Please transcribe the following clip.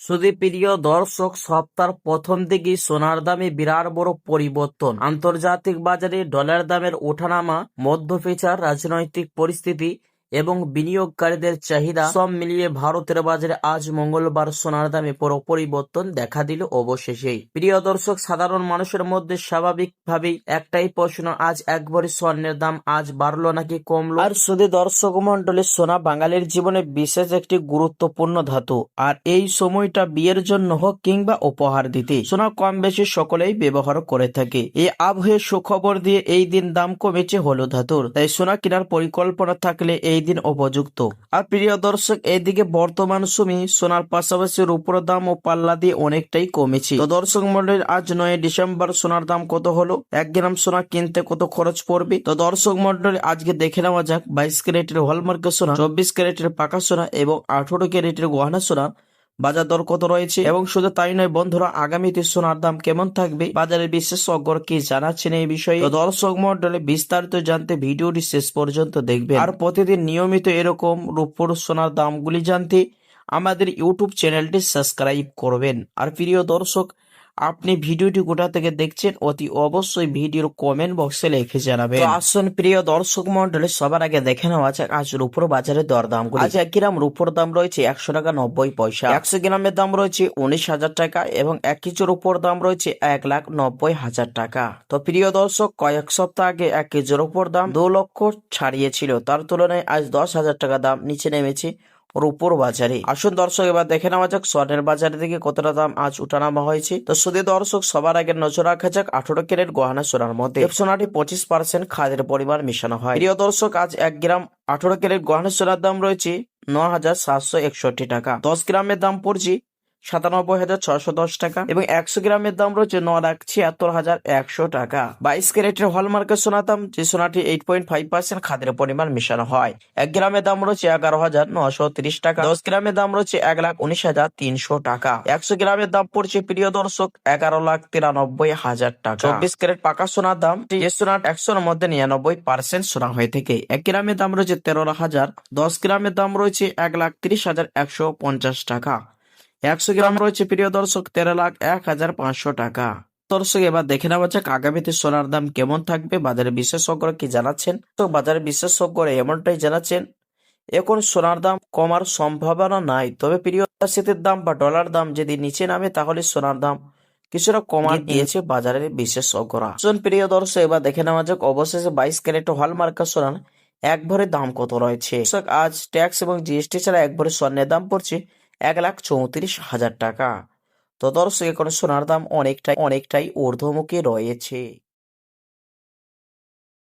শুধু প্রিয় দর্শক, সপ্তাহের প্রথম দিকেই সোনার দামে বিরাট বড় পরিবর্তন। আন্তর্জাতিক বাজারে ডলার দামের ওঠানামা, মধ্যপ্রাচ্যের রাজনৈতিক পরিস্থিতি এবং বিনিয়োগকারীদের চাহিদা সব মিলিয়ে ভারতের বাজারে আজ মঙ্গলবার সোনার দামে বড় পরিবর্তন দেখা দিল অবশেষেই। প্রিয় দর্শক, সাধারণ মানুষের মধ্যে স্বাভাবিকভাবেই একটাই প্রশ্ন, আজ একবারে স্বর্ণের দাম আজ বাড়লো নাকি কমলো? আর শুধু দর্শক মন্ডলী, সোনা বাঙালির জীবনে বিশেষ একটি গুরুত্বপূর্ণ ধাতু। আর এই সময়টা বিয়ের জন্য হোক কিংবা উপহার দিতে সোনা কম বেশি সকলেই ব্যবহার করে থাকে। এই আবহে সুখবর দিয়ে এই দিন দাম কমেছে হলুদ ধাতুর, তাই সোনা কেনার পরিকল্পনা থাকলে এই দিন উপযুক্ত। আর প্রিয় দর্শক, এইদিকে বর্তমান সময়ে সোনার পাশাপাশি রূপোর দাম ও পাল্লা দিয়ে অনেকটাই কমেছে। তো দর্শক মন্ডলী, আজ 9 ডিসেম্বর সোনার দাম কত হলো, 1 গ্রাম সোনা কিনতে কত খরচ পড়বে? তো দর্শক মন্ডলী, আজকে দেখে নেওয়া যাক 22 ক্যারেটের হলমার্কের সোনা, 24 ক্যারেটের পাকা সোনা এবং 18 ক্যারেটের গহনা সোনা বাজার দর কত রয়েছে। এবং শুধু তাই নয় বন্ধুরা, আগামীতে সোনার দাম কেমন থাকবে, বাজারের বিশেষজ্ঞরা কি জানাচ্ছেন এই বিষয়ে। তো দর্শক মন্ডলী, বিস্তারিত জানতে ভিডিওটি শেষ পর্যন্ত দেখবেন। আর প্রতিদিন নিয়মিত এরকম রূপোর সোনার দামগুলি জানতে আমাদের ইউটিউব চ্যানেলটি সাবস্ক্রাইব করবেন। আর প্রিয় দর্শক, আপনি ভিডিওটি কোথা থেকে দেখছেন অতি অবশ্যই ভিডিওর কমেন্ট বক্সে লিখে জানাবেন। তো আসুন প্রিয় দর্শক মন্ডলী, সবার আগে দেখে নেওয়া যাক আজ রূপোর বাজারের দরদামগুলি। আজ 1 গ্রাম রূপোর দাম রয়েছে 100 টাকা 90 পয়সা, 100 গ্রামের দাম রয়েছে 19,000 টাকা এবং 1 কেজি রূপোর দাম রয়েছে 1,90,000 টাকা। তো প্রিয় দর্শক, কয়েক সপ্তাহ আগে 1 কেজি রূপোর দাম 2 লক্ষ ছাড়িয়েছিল, তার তুলনায় আজ 10,000 টাকা দাম নিচে নেমেছে রূপোর বাজারে। আসুন দর্শক, এবার দেখে নেওয়া যাক স্বর্ণের বাজারে থেকে কতটা দাম আজ উঠানামা হয়েছে। তো শুধু দর্শক, সবার আগে নজর রাখা যাক 18 ক্যারেট গহনা সোনার মধ্যে সোনাটি 25% খাদের পরিমাণ মিশানো হয়। প্রিয় দর্শক, আজ 1 গ্রাম 18 ক্যারেট গহনা সোনার দাম রয়েছে 9,761 টাকা, 10 গ্রামের দাম পড়ছে 97,610 টাকা এবং 100 গ্রামের দাম রয়েছে 9,76,100 টাকা। 22 ক্যারেটের হলমার্কের সোনার দাম, যে সোনাটি 8.5% খাদের পরিমাণ মেশানো হয়, 1 গ্রামের দাম রয়েছে 11,930 টাকা, 10 গ্রামের দাম রয়েছে 1,19,300 টাকা, 100 গ্রামের দাম পড়ছে প্রিয় দর্শক 11,93,000 টাকা। 24 ক্যারেট পাকা সোনার দাম, যে সোনার 100-র মধ্যে 99% সোনা হয়ে থাকে, 1 গ্রামের দাম রয়েছে 13,000, 10 গ্রামের দাম রয়েছে 1,30,150 টাকা, 100 গ্রাম রয়েছে প্রিয় দর্শক 13,01,500 টাকা। দর্শক, এবার দেখে নেওয়া যাক আগামীতে সোনার দাম কেমন থাকবে, বাজারের বিশেষজ্ঞরা কি জানাচ্ছেন। তো বাজারের বিশেষজ্ঞরা এমনটাই জানাচ্ছেন, এখন সোনার দাম কমার সম্ভাবনা নাই, তবে প্রিয় শীতের দাম বা ডলার দাম যদি নিচে নামে তাহলে সোনার দাম কিছুটা কমার দিয়েছে বাজারের বিশেষজ্ঞরা। প্রিয় দর্শক, এবার দেখে নেওয়া যাক অবশেষে 22 ক্যারেট হলমার্কের সোনার এক ভরি দাম কত রয়েছে। আজ ট্যাক্স এবং জিএসটি ছাড়া এক ভরি স্বর্ণের দাম পড়ছে 1,34,000 টাকা। তো দর্শক, এখন সোনার দাম অনেকটাই ঊর্ধ্বমুখী রয়েছে।